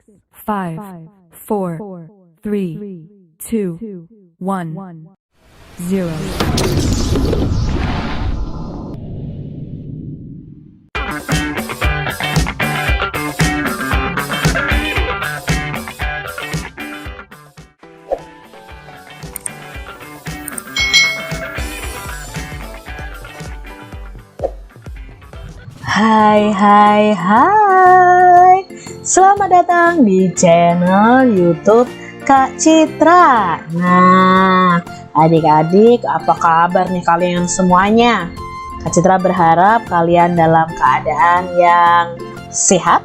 5, 4, 3, 2, 1, 0. Hai, selamat datang di channel YouTube Kak Citra. Nah, adik-adik, apa kabar nih kalian semuanya? Kak Citra berharap kalian dalam keadaan yang sehat,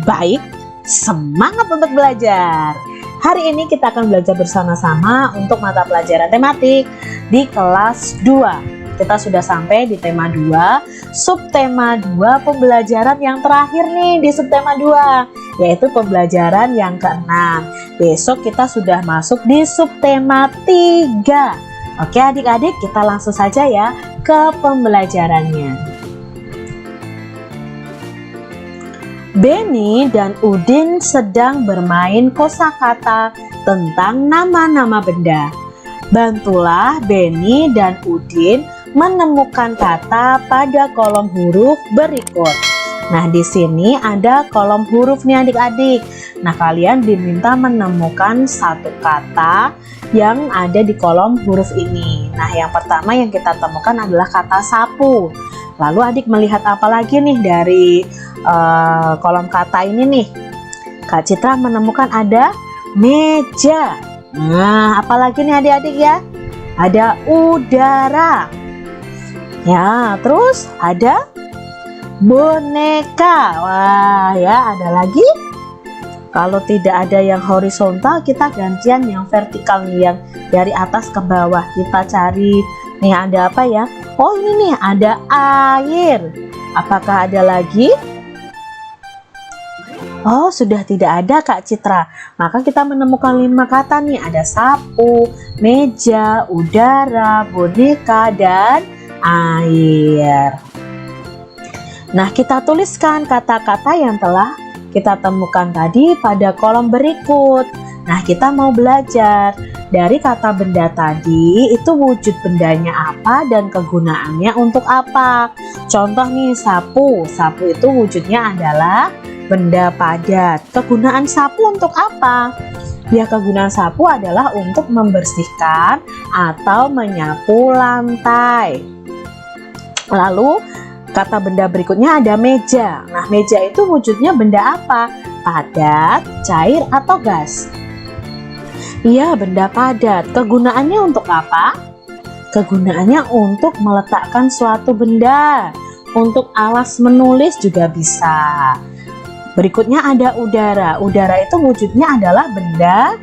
baik, semangat untuk belajar. Hari ini kita akan belajar bersama-sama untuk mata pelajaran tematik di kelas 2. Kita sudah sampai di tema 2, subtema 2 pembelajaran yang terakhir nih di subtema 2, yaitu pembelajaran yang ke-6. Besok kita sudah masuk di subtema 3. Oke adik-adik, kita langsung saja ya ke pembelajarannya. Benny dan Udin sedang bermain kosakata tentang nama-nama benda. Bantulah Benny dan Udin menemukan kata pada kolom huruf berikut. Nah, di sini ada kolom huruf nih adik-adik. Nah, kalian diminta menemukan satu kata yang ada di kolom huruf ini. Nah, yang pertama yang kita temukan adalah kata sapu. Lalu adik melihat apa lagi nih dari kolom kata ini nih? Kak Citra menemukan ada meja. Nah, apalagi nih adik-adik ya? Ada udara. Ya, terus ada boneka. Wah, ya ada lagi. Kalau tidak ada yang horizontal, kita gantian yang vertikal nih, yang dari atas ke bawah. Kita cari nih ada apa ya? Oh, ini nih ada air. Apakah ada lagi? Oh, sudah tidak ada Kak Citra. Maka kita menemukan 5 kata nih. Ada sapu, meja, udara, boneka, dan air. Nah, kita tuliskan kata-kata yang telah kita temukan tadi pada kolom berikut. Nah, kita mau belajar dari kata benda tadi, itu wujud bendanya apa dan kegunaannya untuk apa. Contoh nih, sapu. Sapu itu wujudnya adalah benda padat. Kegunaan sapu untuk apa? Ya, kegunaan sapu adalah untuk membersihkan atau menyapu lantai. Lalu kata benda berikutnya ada meja. Nah, meja itu wujudnya benda apa? Padat, cair, atau gas? Iya, benda padat. Kegunaannya untuk apa? Kegunaannya untuk meletakkan suatu benda. Untuk alas menulis juga bisa. Berikutnya ada udara. Udara itu wujudnya adalah benda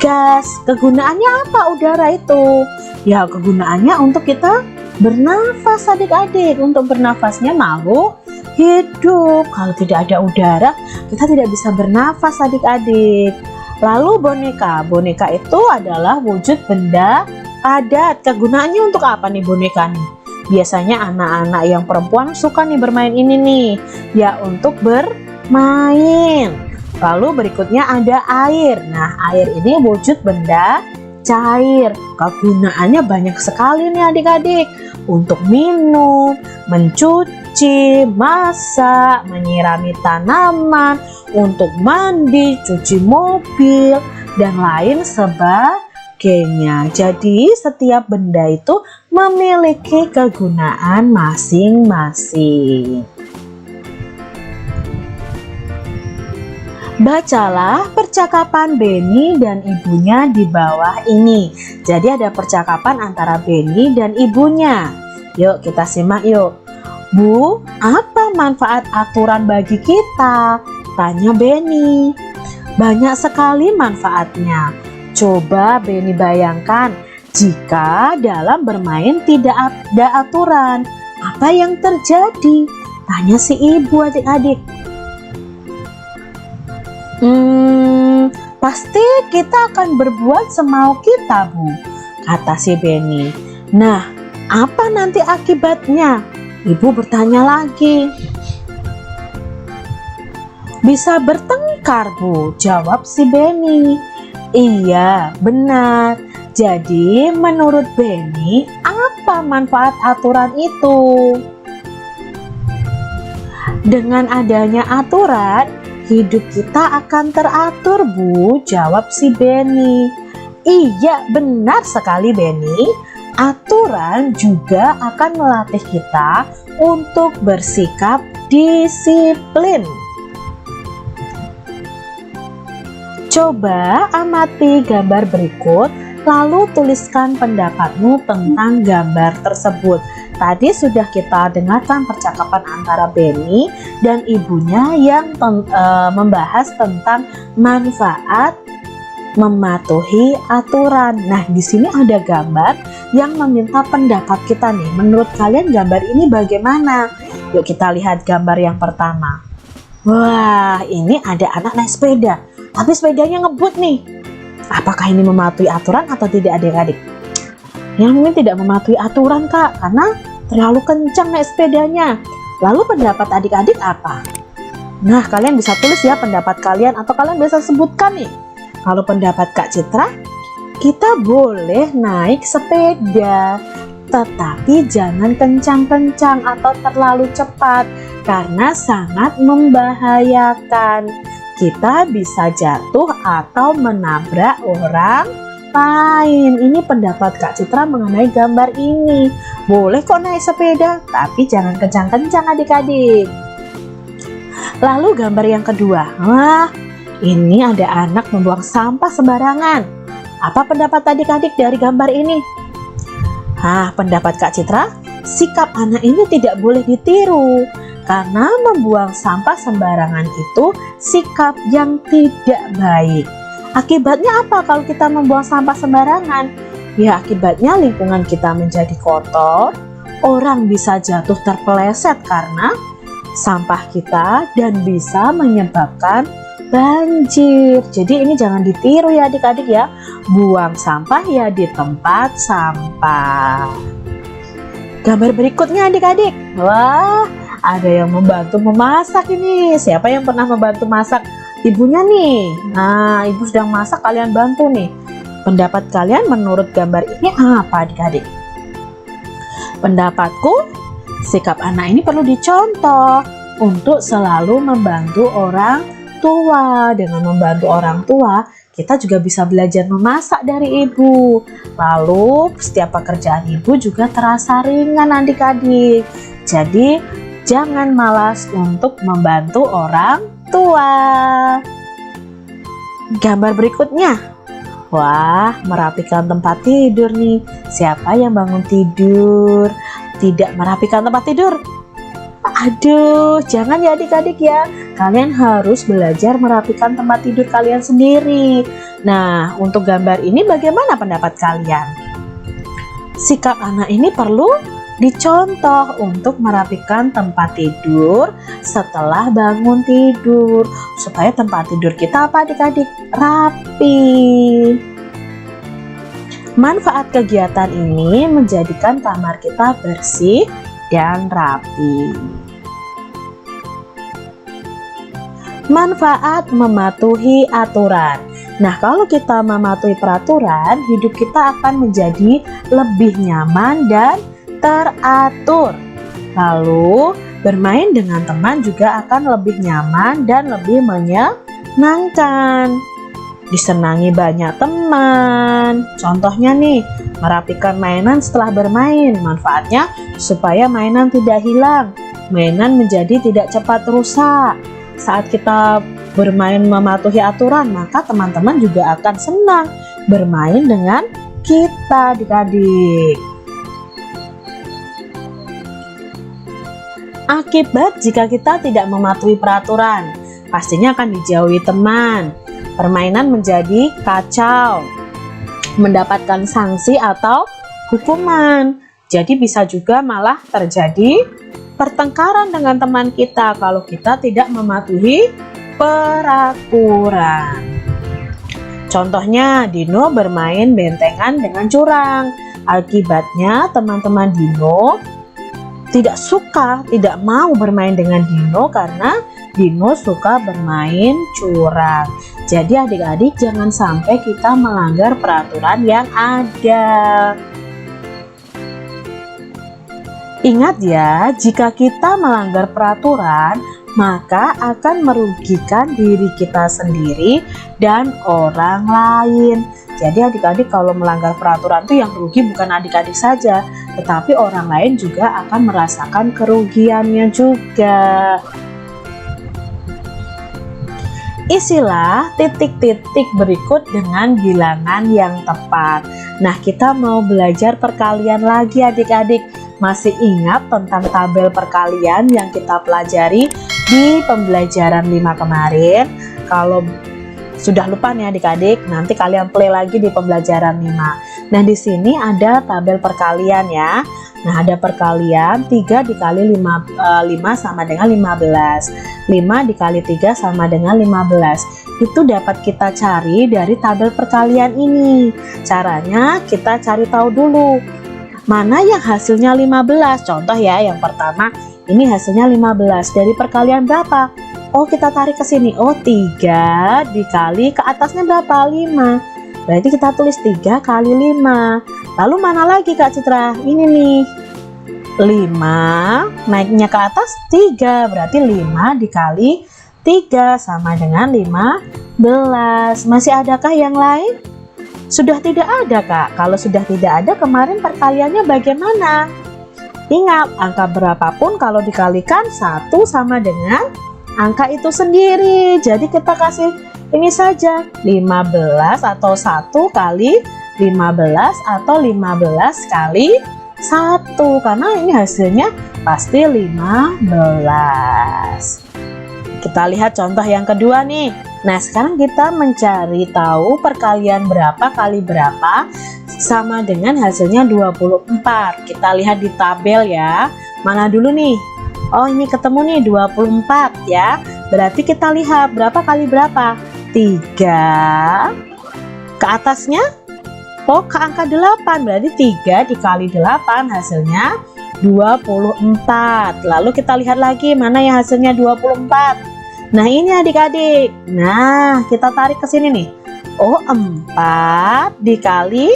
gas. Kegunaannya apa udara itu? Ya, kegunaannya untuk kita bernafas adik-adik. Untuk bernafasnya makhluk hidup. Kalau tidak ada udara, kita tidak bisa bernafas adik-adik. Lalu boneka. Boneka itu adalah wujud benda padat. Kegunaannya untuk apa nih boneka nih? Biasanya anak-anak yang perempuan suka nih bermain ini nih. Ya, untuk bermain. Lalu berikutnya ada air. Nah, air ini wujud benda cair. Kegunaannya banyak sekali nih adik-adik. Untuk minum, mencuci, masak, menyirami tanaman, untuk mandi, cuci mobil, dan lain sebagainya. Jadi setiap benda itu memiliki kegunaan masing-masing. Bacalah percakapan Benny dan ibunya di bawah ini. Jadi ada percakapan antara Benny dan ibunya. Yuk kita simak yuk. Bu, apa manfaat aturan bagi kita? Tanya Benny. Banyak sekali manfaatnya. Coba Benny bayangkan, jika dalam bermain tidak ada aturan, apa yang terjadi? Tanya si ibu adik-adik. Pasti kita akan berbuat semau kita, Bu, kata si Benny. Nah, apa nanti akibatnya? Ibu bertanya lagi. Bisa bertengkar Karbu, jawab si Benny. Iya, benar. Jadi menurut Benny, apa manfaat aturan itu? Dengan adanya aturan, hidup kita akan teratur, Bu, jawab si Benny. Iya, benar sekali Benny. Aturan juga akan melatih kita untuk bersikap disiplin. Coba amati gambar berikut, lalu tuliskan pendapatmu tentang gambar tersebut. Tadi sudah kita dengarkan percakapan antara Benny dan ibunya yang membahas tentang manfaat mematuhi aturan. Nah, di sini ada gambar yang meminta pendapat kita nih. Menurut kalian gambar ini bagaimana? Yuk kita lihat gambar yang pertama. Wah, ini ada anak naik sepeda, tapi sepedanya ngebut nih. Apakah ini mematuhi aturan atau tidak, adik-adik? Yang ini tidak mematuhi aturan, Kak, karena terlalu kencang naik sepedanya. Lalu pendapat adik-adik apa? Nah, kalian bisa tulis ya pendapat kalian, atau kalian bisa sebutkan nih. Kalau pendapat Kak Citra, kita boleh naik sepeda, tetapi jangan kencang-kencang atau terlalu cepat karena sangat membahayakan. Kita bisa jatuh atau menabrak orang lain. Ini pendapat Kak Citra mengenai gambar ini. Boleh kok naik sepeda, tapi jangan kencang-kencang adik-adik. Lalu gambar yang kedua. Wah, ini ada anak membuang sampah sembarangan. Apa pendapat adik-adik dari gambar ini? Pendapat Kak Citra, sikap anak ini tidak boleh ditiru. Karena membuang sampah sembarangan itu sikap yang tidak baik. Akibatnya apa kalau kita membuang sampah sembarangan? Ya, akibatnya lingkungan kita menjadi kotor, orang bisa jatuh terpeleset karena sampah kita dan bisa menyebabkan banjir. Jadi ini jangan ditiru ya adik-adik ya. Buang sampah ya di tempat sampah. Gambar berikutnya adik-adik. Wah, ada yang membantu memasak ini. Siapa yang pernah membantu masak? Ibunya nih. Nah, ibu sedang masak, kalian bantu nih. Pendapat kalian menurut gambar ini apa adik-adik? Pendapatku, sikap anak ini perlu dicontoh untuk selalu membantu orang tua. Dengan membantu orang tua, kita juga bisa belajar memasak dari ibu. Lalu setiap pekerjaan ibu juga terasa ringan adik-adik. Jadi jangan malas untuk membantu orang tua. Gambar berikutnya. Wah, merapikan tempat tidur nih. Siapa yang bangun tidur tidak merapikan tempat tidur? Aduh, jangan ya adik-adik ya. Kalian harus belajar merapikan tempat tidur kalian sendiri. Nah, untuk gambar ini bagaimana pendapat kalian? Sikap anak ini perlu dicontoh untuk merapikan tempat tidur setelah bangun tidur, supaya tempat tidur kita apa adik-adik? Rapi. Manfaat kegiatan ini menjadikan kamar kita bersih dan rapi. Manfaat mematuhi aturan. Nah, kalau kita mematuhi peraturan, hidup kita akan menjadi lebih nyaman dan teratur. Lalu, bermain dengan teman juga akan lebih nyaman dan lebih menyenangkan. Disenangi banyak teman. Contohnya nih, merapikan mainan setelah bermain. Manfaatnya supaya mainan tidak hilang. Mainan menjadi tidak cepat rusak. Saat kita bermain mematuhi aturan, maka teman-teman juga akan senang bermain dengan kita adik-adik. Akibat jika kita tidak mematuhi peraturan, pastinya akan dijauhi teman. Permainan menjadi kacau, mendapatkan sanksi atau hukuman. Jadi bisa juga malah terjadi pertengkaran dengan teman kita kalau kita tidak mematuhi peraturan. Contohnya, Dino bermain bentengan dengan curang. Akibatnya teman-teman Dino tidak suka, tidak mau bermain dengan Dino karena Dino suka bermain curang. Jadi adik-adik jangan sampai kita melanggar peraturan yang ada. Ingat ya, jika kita melanggar peraturan, maka akan merugikan diri kita sendiri dan orang lain. Jadi adik-adik kalau melanggar peraturan itu yang rugi bukan adik-adik saja, tetapi orang lain juga akan merasakan kerugiannya juga. Isilah titik-titik berikut dengan bilangan yang tepat. Nah, kita mau belajar perkalian lagi adik-adik. Masih ingat tentang tabel perkalian yang kita pelajari di pembelajaran 5 kemarin? Kalau sudah lupa nih adik-adik, nanti kalian play lagi di pembelajaran 5. Nah, di sini ada tabel perkalian ya. Nah, ada perkalian 3 dikali 5 sama dengan 15. 5 dikali 3 sama dengan 15. Itu dapat kita cari dari tabel perkalian ini. Caranya kita cari tahu dulu mana yang hasilnya 15. Contoh ya, yang pertama ini hasilnya 15. Dari perkalian berapa? Oh, kita tarik ke sini. Oh, 3 dikali ke atasnya berapa? 5. Berarti kita tulis 3 kali 5. Lalu mana lagi Kak Citra? Ini nih. 5 naiknya ke atas 3. Berarti 5 dikali 3 sama dengan 15. Masih adakah yang lain? Sudah tidak ada Kak. Kalau sudah tidak ada, kemarin perkaliannya bagaimana? Ingat, angka berapapun kalau dikalikan 1 sama dengan angka itu sendiri. Jadi kita kasih ini saja, 15 atau 1 kali 15 atau 15 kali 1. Karena ini hasilnya pasti 15. Kita lihat contoh yang kedua nih. Nah, sekarang kita mencari tahu perkalian berapa kali berapa sama dengan hasilnya 24. Kita lihat di tabel ya. Mana dulu nih? Oh, ini ketemu nih 24 ya. Berarti kita lihat berapa kali berapa? 3. Ke atasnya? Oh, ke angka 8. Berarti 3 dikali 8 hasilnya 24. Lalu kita lihat lagi mana yang hasilnya 24. Nah, ini adik-adik. Nah, kita tarik ke sini nih. Oh, 4 dikali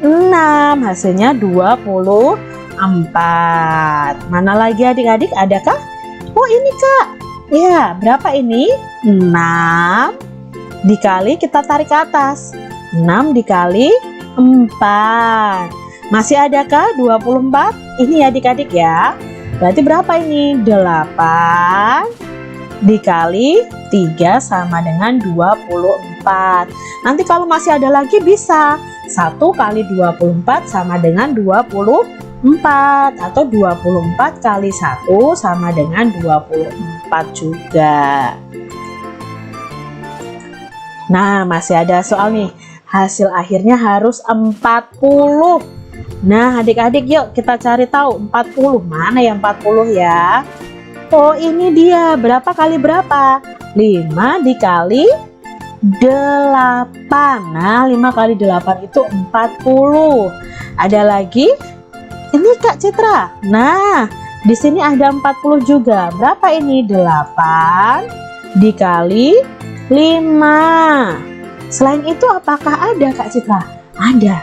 6 hasilnya 24. Mana lagi adik-adik? Adakah? Oh, ini Kak. Ya, berapa ini? 6 dikali kita tarik ke atas. 6 dikali 4. Masih adakah 24? Ini adik-adik ya. Berarti berapa ini? 8 dikali 3 sama dengan 24. Nanti kalau masih ada lagi bisa 1 kali 24 sama dengan 24 atau 24 kali 1 sama dengan 24 juga. Nah, masih ada soal nih. Hasil akhirnya harus 40. Nah, adik-adik yuk kita cari tahu 40. Mana yang 40 ya? Oh, ini dia. Berapa kali berapa? 5 dikali 8. Nah, 5 kali 8 itu 40. Ada lagi? Ini Kak Citra. Nah, di sini ada 40 juga. Berapa ini? 8 dikali 5. Selain itu apakah ada Kak Citra? Ada.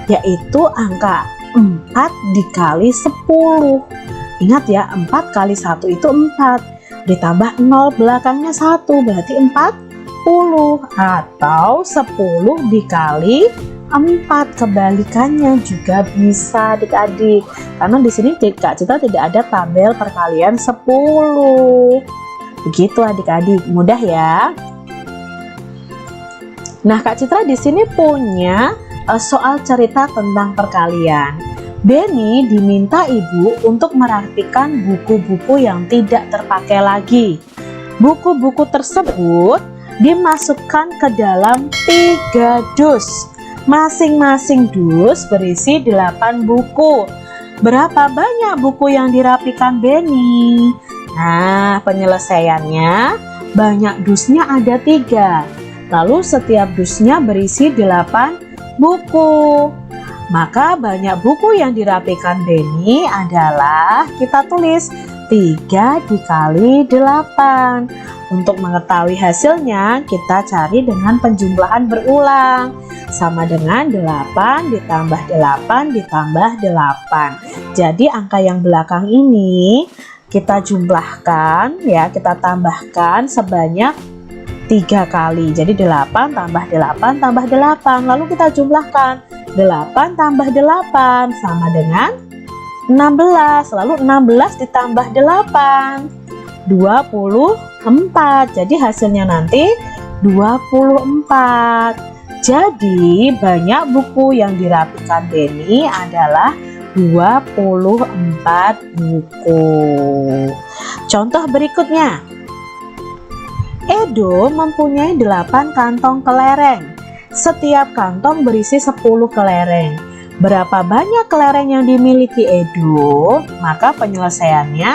Yaitu angka 4 dikali 10. Ingat ya, 4 kali 1 itu 4. Ditambah 0 belakangnya 1, berarti 40. Atau 10 dikali 4. Kebalikannya juga bisa adik-adik. Karena di sini Kak Citra tidak ada tabel perkalian 10. Begitu adik-adik, mudah ya. Nah, Kak Citra di sini punya soal cerita tentang perkalian. Benny diminta ibu untuk merapikan buku-buku yang tidak terpakai lagi. Buku-buku tersebut dimasukkan ke dalam 3 dus. Masing-masing dus berisi 8 buku. Berapa banyak buku yang dirapikan Benny? Nah, penyelesaiannya banyak dusnya ada 3. Lalu setiap dusnya berisi 8 buku. Maka banyak buku yang dirapikan Benny adalah, kita tulis 3 dikali 8. Untuk mengetahui hasilnya, kita cari dengan penjumlahan berulang. Sama dengan 8 ditambah 8 ditambah 8. Jadi angka yang belakang ini kita jumlahkan ya, kita tambahkan sebanyak 3 kali. Jadi 8 tambah 8 tambah 8. Lalu kita jumlahkan 8 tambah 8 sama dengan 16. Lalu 16 ditambah 8 24. Jadi hasilnya nanti 24. Jadi banyak buku yang dirapikan Denny adalah 24 buku. Contoh berikutnya. Edo mempunyai 8 kantong kelereng. Setiap kantong berisi 10 kelereng. Berapa banyak kelereng yang dimiliki Edo? Maka penyelesaiannya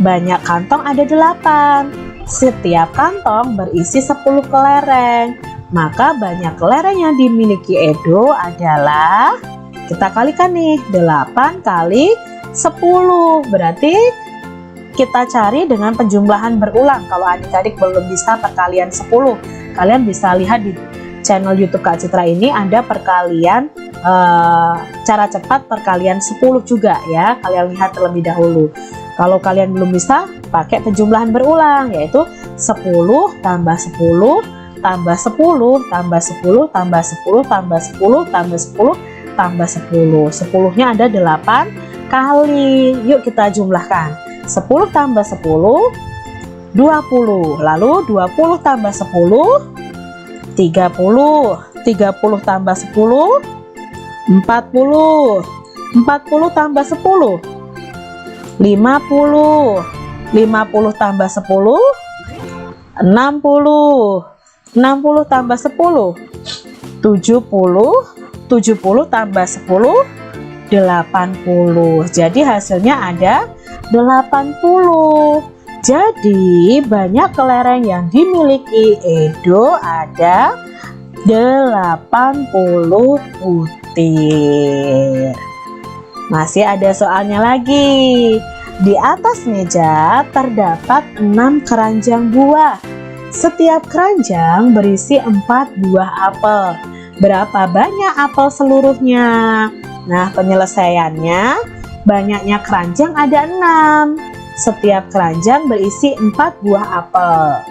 banyak kantong ada 8. Setiap kantong berisi 10 kelereng. Maka banyak kelereng yang dimiliki Edo adalah, kita kalikan nih, 8 kali 10. Berarti kita cari dengan penjumlahan berulang. Kalau adik-adik belum bisa perkalian 10, kalian bisa lihat di channel YouTube Kak Citra ini ada perkalian cara cepat perkalian 10 juga ya. Kalian lihat terlebih dahulu. Kalau kalian belum bisa, pakai penjumlahan berulang, yaitu 10 tambah 10 tambah 10 tambah 10 tambah 10 tambah 10 tambah 10 tambah 10. 10-nya ada 8 kali. Yuk kita jumlahkan. 10 tambah 10 20. Lalu 20 tambah 10 30. 30 tambah 10 40. 40 tambah 10 50. 50 tambah 10 60. 60 tambah 10 70. 70 tambah 10 80. Jadi hasilnya ada 80. Jadi banyak kelereng yang dimiliki Edo ada 80 butir. Masih ada soalnya lagi. Di atas meja terdapat 6 keranjang buah. Setiap keranjang berisi 4 buah apel. Berapa banyak apel seluruhnya? Nah, penyelesaiannya, banyaknya keranjang ada 6. Setiap keranjang berisi 4 buah apel.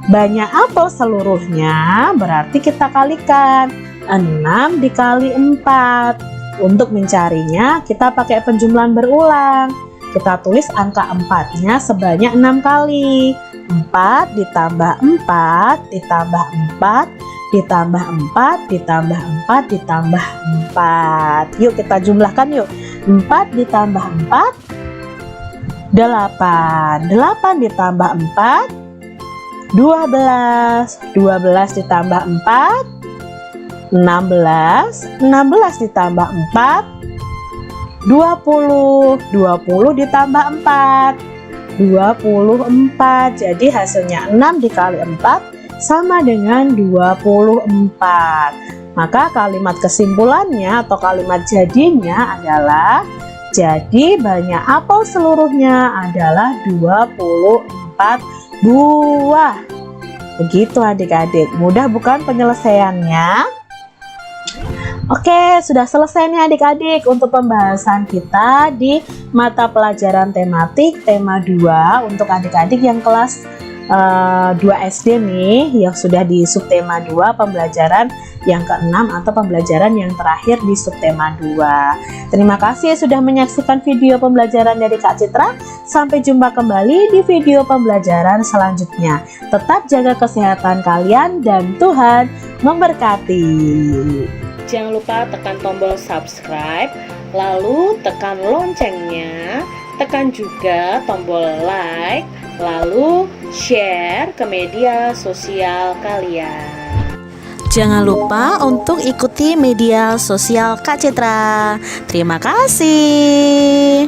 Banyak apel seluruhnya berarti kita kalikan 6 dikali 4. Untuk mencarinya kita pakai penjumlahan berulang. Kita tulis angka 4-nya sebanyak 6 kali. 4 ditambah 4 ditambah 4 ditambah 4 ditambah 4 ditambah 4. Yuk kita jumlahkan yuk. 4 ditambah 4 8. 8 ditambah 4 12. 12 ditambah 4 16. 16 ditambah 4 20. 20 ditambah 4 24. Jadi hasilnya 6 dikali 4 sama dengan 24. Maka kalimat kesimpulannya atau kalimat jadinya adalah, jadi banyak apel seluruhnya adalah 24 buah. Begitu adik-adik. Mudah bukan penyelesaiannya? Oke, sudah selesai nih adik-adik untuk pembahasan kita di mata pelajaran tematik tema 2 untuk adik-adik yang kelas 2 SD nih, yang sudah di subtema 2 pembelajaran yang ke-6 atau pembelajaran yang terakhir di subtema 2. Terima kasih sudah menyaksikan video pembelajaran dari Kak Citra. Sampai jumpa kembali di video pembelajaran selanjutnya. Tetap jaga kesehatan kalian dan Tuhan memberkati. Jangan lupa tekan tombol subscribe, lalu tekan loncengnya, tekan juga tombol like, lalu share ke media sosial kalian. Jangan lupa untuk ikuti media sosial Kak Citra. Terima kasih.